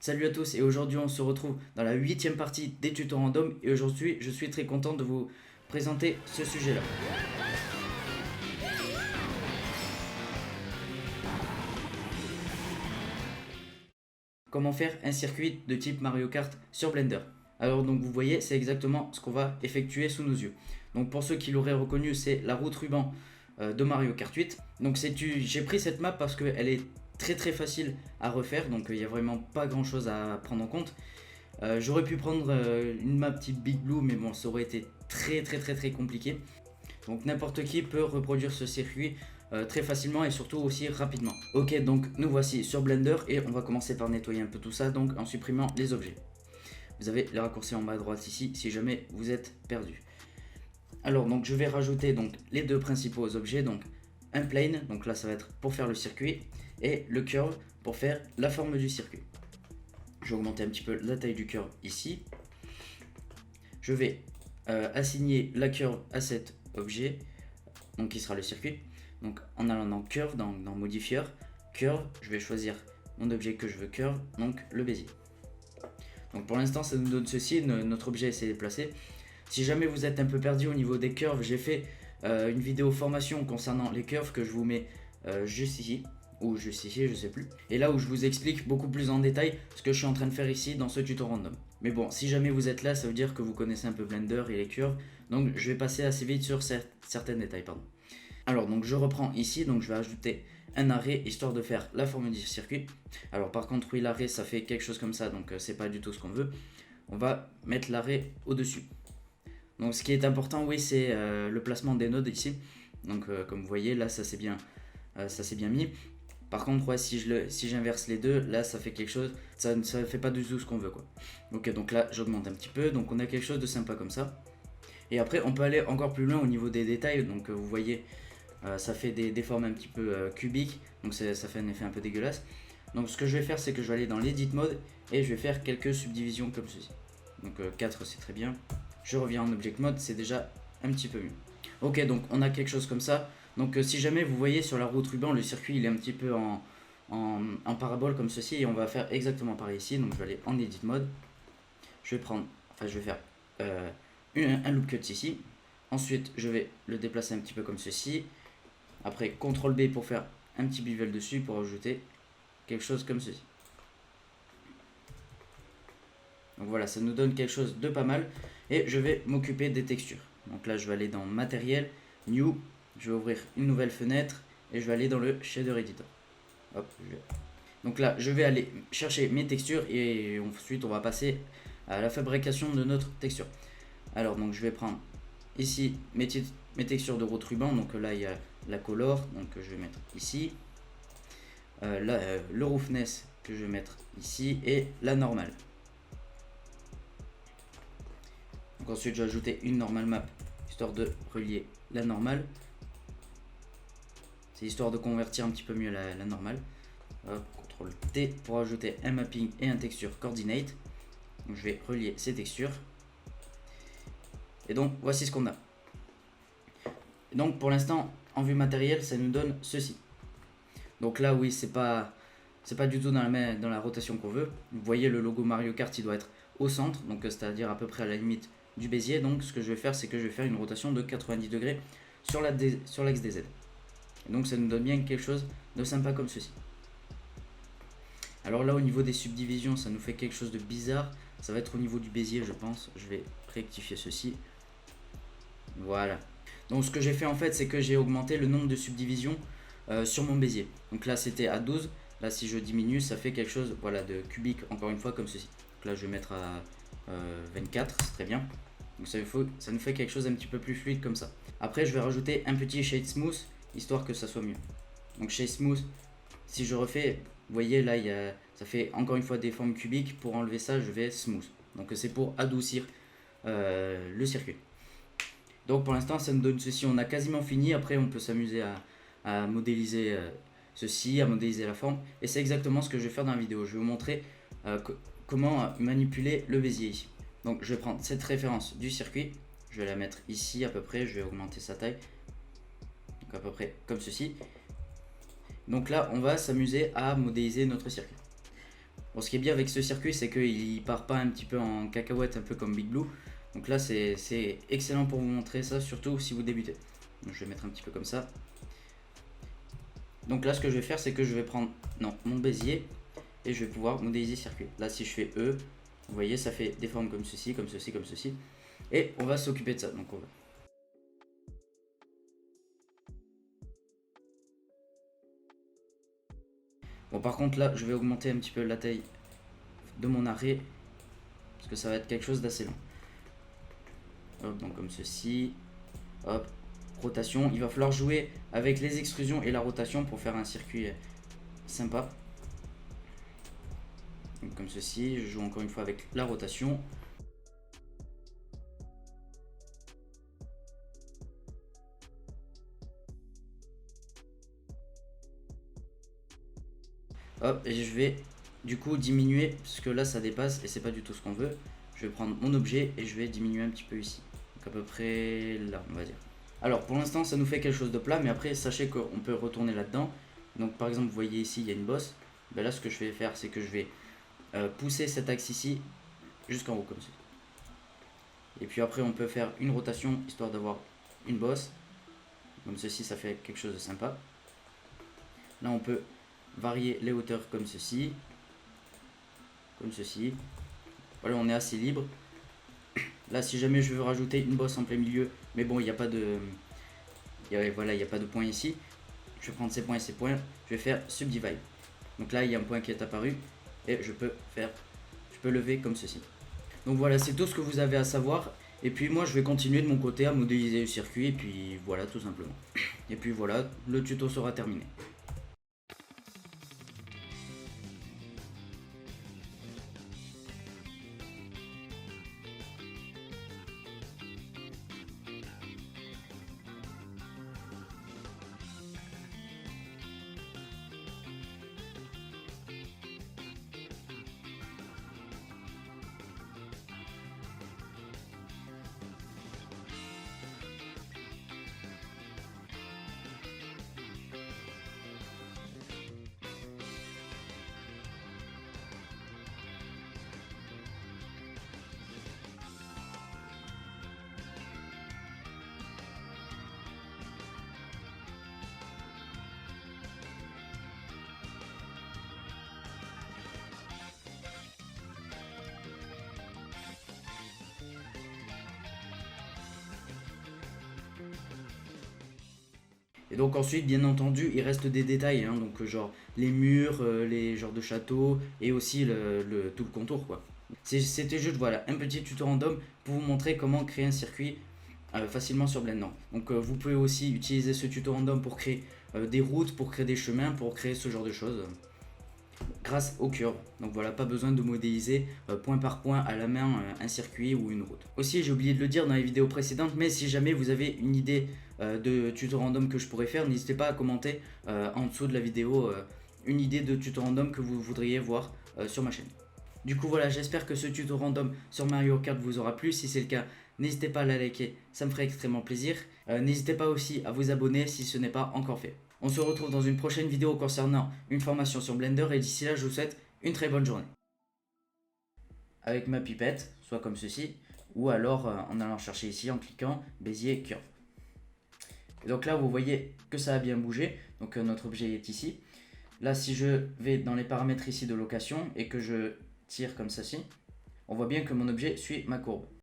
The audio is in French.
Salut à tous et aujourd'hui on se retrouve dans la 8e partie des tutos random et aujourd'hui je suis très content de vous présenter ce sujet là. Comment faire un circuit de type Mario Kart sur Blender. Alors donc vous voyez c'est exactement ce qu'on va effectuer sous nos yeux. Donc pour ceux qui l'auraient reconnu c'est la route ruban de Mario Kart 8. Donc j'ai pris cette map parce qu'elle est très facile à refaire, donc il n'y a vraiment pas grand chose à prendre en compte. J'aurais pu prendre une map type Big Blue, mais bon, ça aurait été très compliqué. Donc n'importe qui peut reproduire ce circuit très facilement et surtout aussi rapidement. Ok, donc nous voici sur Blender et on va commencer par nettoyer un peu tout ça, donc en supprimant les objets. Vous avez les raccourcis en bas à droite ici, si jamais vous êtes perdu. Alors donc je vais rajouter donc les deux principaux objets, donc un plane, donc là ça va être pour faire le circuit, et le curve pour faire la forme du circuit. Je vais augmenter un petit peu la taille du curve ici. Je vais assigner la curve à cet objet, donc qui sera le circuit. Donc en allant dans curve, dans modifieur, curve, je vais choisir mon objet que je veux curve, donc le bézier. Donc pour l'instant ça nous donne ceci, notre objet s'est déplacé. Si jamais vous êtes un peu perdu au niveau des curves, j'ai fait une vidéo formation concernant les curves que je vous mets juste ici, ou juste ici, je sais plus. Et là où je vous explique beaucoup plus en détail ce que je suis en train de faire ici dans ce tuto random. Mais bon, si jamais vous êtes là, ça veut dire que vous connaissez un peu Blender et les curves. Donc je vais passer assez vite sur certains détails, pardon. Alors donc je reprends ici, donc je vais ajouter un arrêt histoire de faire la forme du circuit. Alors par contre oui, l'arrêt ça fait quelque chose comme ça, donc c'est pas du tout ce qu'on veut. On va mettre l'arrêt au-dessus. Donc ce qui est important, oui, c'est le placement des nodes ici. Donc comme vous voyez, là ça s'est bien mis. Par contre, ouais, si j'inverse les deux, là ça fait quelque chose, ça ne fait pas du tout ce qu'on veut, quoi. Ok, donc là j'augmente un petit peu, donc on a quelque chose de sympa comme ça. Et après on peut aller encore plus loin au niveau des détails, donc vous voyez, ça fait des formes un petit peu cubiques, donc ça fait un effet un peu dégueulasse. Donc ce que je vais faire, c'est que je vais aller dans l'edit mode et je vais faire quelques subdivisions comme ceci. Donc 4 c'est très bien. Je reviens en object mode, c'est déjà un petit peu mieux. Ok, donc on a quelque chose comme ça. Donc si jamais vous voyez sur la route ruban, le circuit il est un petit peu en parabole comme ceci, et on va faire exactement pareil ici. Donc je vais aller en edit mode, je vais faire un loop cut ici. Ensuite je vais le déplacer un petit peu comme ceci. Après CTRL B pour faire un petit bevel dessus, pour ajouter quelque chose comme ceci. Donc voilà, ça nous donne quelque chose de pas mal. Et je vais m'occuper des textures. Donc là je vais aller dans matériel, new, je vais ouvrir une nouvelle fenêtre et je vais aller dans le shader editor. Hop, donc là je vais aller chercher mes textures et ensuite on va passer à la fabrication de notre texture. Alors donc je vais prendre ici mes textures de route ruban. Donc là il y a la color, donc je vais mettre ici. Le roughness que je vais mettre ici et la normale. Donc ensuite je vais ajouter une normal map histoire de relier la normale. C'est histoire de convertir un petit peu mieux la normale. CTRL T pour ajouter un mapping et un texture coordinate. Donc je vais relier ces textures. Et donc voici ce qu'on a. Et donc pour l'instant en vue matérielle ça nous donne ceci. Donc là oui c'est pas du tout dans la rotation qu'on veut. Vous voyez le logo Mario Kart il doit être au centre, donc c'est-à-dire à peu près à la limite du bézier. Donc ce que je vais faire c'est que je vais faire une rotation de 90 degrés sur l'axe des Z. Et donc ça nous donne bien quelque chose de sympa comme ceci. Alors là au niveau des subdivisions ça nous fait quelque chose de bizarre. Ça va être au niveau du bézier je pense. Je vais rectifier ceci. Voilà. Donc ce que j'ai fait en fait c'est que j'ai augmenté le nombre de subdivisions sur mon bézier. Donc là c'était à 12. Là si je diminue ça fait quelque chose voilà, de cubique encore une fois comme ceci. Donc là je vais mettre à 24, c'est très bien. Donc ça nous fait quelque chose un petit peu plus fluide comme ça. Après je vais rajouter un petit shade smooth histoire que ça soit mieux. Donc shade smooth, si je refais, vous voyez là ça fait encore une fois des formes cubiques. Pour enlever ça je vais smooth. Donc c'est pour adoucir le circuit. Donc pour l'instant ça nous donne ceci, on a quasiment fini. Après on peut s'amuser à modéliser ceci, à modéliser la forme. Et c'est exactement ce que je vais faire dans la vidéo. Je vais vous montrer comment manipuler le bézier ici. Donc je vais prendre cette référence du circuit, je vais la mettre ici à peu près, je vais augmenter sa taille. Donc à peu près comme ceci. Donc là on va s'amuser à modéliser notre circuit. Bon, ce qui est bien avec ce circuit, c'est qu'il part pas un petit peu en cacahuète, un peu comme Big Blue. Donc là, c'est excellent pour vous montrer ça, surtout si vous débutez. Donc, je vais mettre un petit peu comme ça. Donc là, ce que je vais faire, c'est que je vais prendre mon bézier et je vais pouvoir modéliser circuit. Là, si je fais E, vous voyez, ça fait des formes comme ceci, comme ceci, comme ceci. Et on va s'occuper de ça. Donc on va... Bon, par contre, là, je vais augmenter un petit peu la taille de mon arrêt parce que ça va être quelque chose d'assez long. Hop, donc comme ceci. Hop, rotation. Il va falloir jouer avec les extrusions et la rotation pour faire un circuit sympa. Donc comme ceci, je joue encore une fois avec la rotation. Hop, et je vais du coup diminuer parce que là ça dépasse et c'est pas du tout ce qu'on veut. Je vais prendre mon objet et je vais diminuer un petit peu ici. Donc à peu près là, on va dire. Alors pour l'instant ça nous fait quelque chose de plat, mais après sachez qu'on peut retourner là-dedans. Donc par exemple vous voyez ici il y a une bosse. Ben là ce que je vais faire c'est que je vais pousser cet axe ici jusqu'en haut comme ça. Et puis après on peut faire une rotation histoire d'avoir une bosse. Comme ceci ça fait quelque chose de sympa. Là on peut varier les hauteurs comme ceci. Comme ceci. Voilà, on est assez libre. Là, si jamais je veux rajouter une bosse en plein milieu, mais bon, il n'y a pas de... voilà, il n'y a pas de point ici. Je vais prendre ces points et ces points. Je vais faire subdivide. Donc là, il y a un point qui est apparu. Et je peux lever comme ceci. Donc voilà, c'est tout ce que vous avez à savoir. Et puis moi, je vais continuer de mon côté à modéliser le circuit. Et puis voilà, tout simplement. Et puis voilà, le tuto sera terminé. Et donc ensuite, bien entendu, il reste des détails, hein, donc genre les murs, les genres de châteaux et aussi tout le contour quoi. C'était juste voilà un petit tuto random pour vous montrer comment créer un circuit facilement sur Blender. Donc vous pouvez aussi utiliser ce tuto random pour créer des routes, pour créer des chemins, pour créer ce genre de choses grâce aux curves. Donc voilà, pas besoin de modéliser point par point à la main un circuit ou une route. Aussi, j'ai oublié de le dire dans les vidéos précédentes, mais si jamais vous avez une idée de tuto random que je pourrais faire, n'hésitez pas à commenter en dessous de la vidéo une idée de tuto random que vous voudriez voir sur ma chaîne. Du coup voilà, j'espère que ce tuto random sur Mario Kart vous aura plu. Si c'est le cas, n'hésitez pas à la liker, ça me ferait extrêmement plaisir. N'hésitez pas aussi à vous abonner si ce n'est pas encore fait. On se retrouve dans une prochaine vidéo concernant une formation sur Blender et d'ici là je vous souhaite une très bonne journée. Avec ma pipette, soit comme ceci, ou alors en allant chercher ici en cliquant Bézier Curve. Et donc là vous voyez que ça a bien bougé, donc notre objet est ici. Là si je vais dans les paramètres ici de location et que je tire comme ceci, on voit bien que mon objet suit ma courbe.